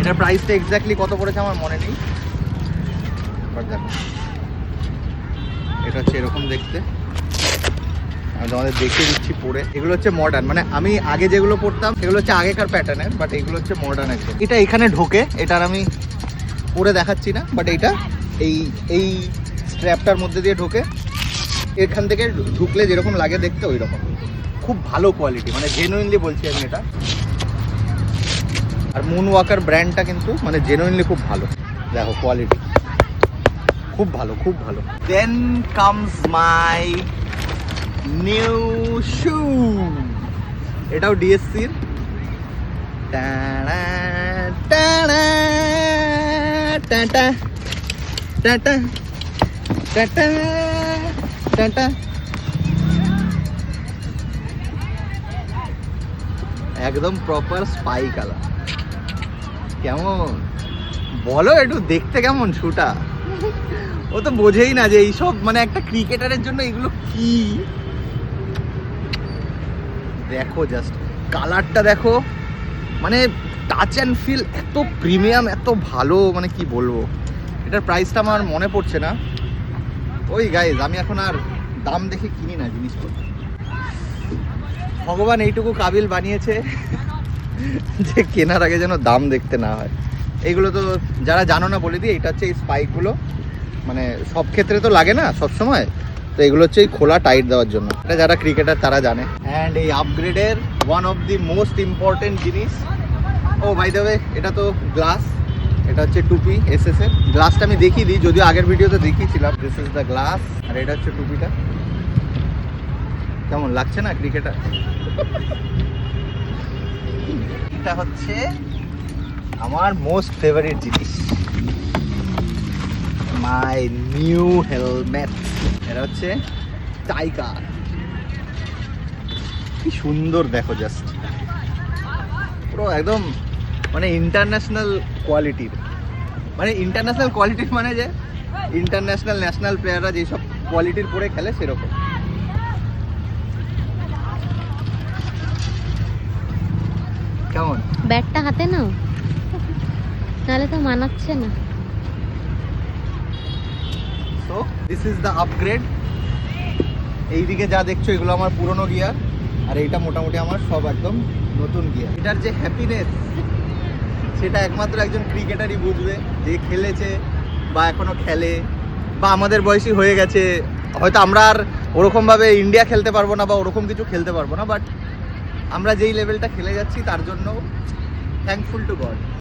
এটার প্রাইসটা এক্স্যাক্টলি কত পড়েছে আমার মনে নেই, বাট দেখো এটা হচ্ছে এরকম দেখতে। আমি তোমাদের দেখিয়ে দিচ্ছি পরে। এগুলো হচ্ছে মডার্ন, মানে আমি আগে যেগুলো পড়তাম সেগুলো হচ্ছে আগেকার প্যাটার্নের, বাট এগুলো হচ্ছে মডার্ন আছে। এটা এখানে ঢোকে, এটার আমি পরে দেখাচ্ছি না, বাট এইটা এই স্ট্র্যাপটার মধ্যে দিয়ে ঢোকে। এখান থেকে ঢুকলে যেরকম লাগে দেখতে ওই রকম, খুব ভালো কোয়ালিটি, মানে জেনুইনলি বলছি আমি এটা। আর মুন ওয়াকার ব্র্যান্ডটা কিন্তু মানে জেনুইনলি খুব ভালো, দেখো কোয়ালিটি খুব ভালো, খুব ভালো। দেন কামস মাই নিউ শু, এটাও ডিএসসির। টাটা টাটা টাটা টাটা টাটা টাটা, একদম প্রপার স্পাই কালার। কেমন বলো একটু, দেখতে কেমন শুটা? ও তো বোঝেই না যে এইসব মানে একটা ক্রিকেটারের জন্য এগুলো কি। দেখো জাস্ট কালারটা দেখো, মানে টাচ অ্যান্ড ফিল এত প্রিমিয়াম, এত ভালো, মানে কি বলবো। এটার প্রাইসটা আমার মনে পড়ছে না। ওই গাইজ, আমি এখন আর দাম দেখে কিনি না জিনিসপত্র। ভগবান এইটুকু কাবিল বানিয়েছে যে কেনার আগে যেন দাম দেখতে না হয়। এইগুলো তো যারা জানো না বলে দিই, এটা হচ্ছে এই স্পাইকগুলো, মানে সব ক্ষেত্রে তো লাগে না সব সময়, তো এগুলো হচ্ছে এই খোলা টাইট দেওয়ার জন্য। এটা যারা ক্রিকেটার তারা জানে। অ্যান্ড এই আপগ্রেডের one of the most important জিনিস, ও বাই দ্য ওয়ে এটা তো গ্লাস, এটা হচ্ছে টুপি এসএস এর। গ্লাসটা আমি দেখিয়ে দিই, যদিও আগের ভিডিওতে দেখিয়েছিলাম। দিস ইজ দ্য গ্লাস, আর এটা হচ্ছে টুপিটা। কেমন লাগছে না ক্রিকেটার? এটা হচ্ছে আমার মোস্ট ফেভারিট জিনিস, মাই নিউ হেলমেট। এটা হচ্ছে টাইগার, কি সুন্দর দেখো জাস্ট, পুরো একদম মানে ইন্টারন্যাশনাল কোয়ালিটির। মানে ইন্টারন্যাশনাল কোয়ালিটির মানে যে ইন্টারন্যাশনাল ন্যাশনাল প্লেয়াররা যেসব কোয়ালিটির পরে খেলে সেরকম। কেমন? ব্যাটটা হাতে নাও, নাহলে তো মানাচ্ছে না। So this is the upgrade. এইদিকে যা দেখছো এগুলো আমার পুরনো গিয়ার, আর এইটা মোটামুটি আমার সব একদম নতুন গিয়ার। এটার যে হ্যাপিনেস সেটা একমাত্র একজন ক্রিকেটারই বুঝবে, যে খেলেছে বা এখনো খেলে, বা আমাদের বয়সী হয়ে গেছে। হয়তো আমরা আর ওরকমভাবে ইন্ডিয়া খেলতে পারবো না বা ওরকম কিছু খেলতে পারবো না, বাট আমরা যেই লেভেলটা খেলে যাচ্ছি তার জন্য থ্যাঙ্কফুল টু গড।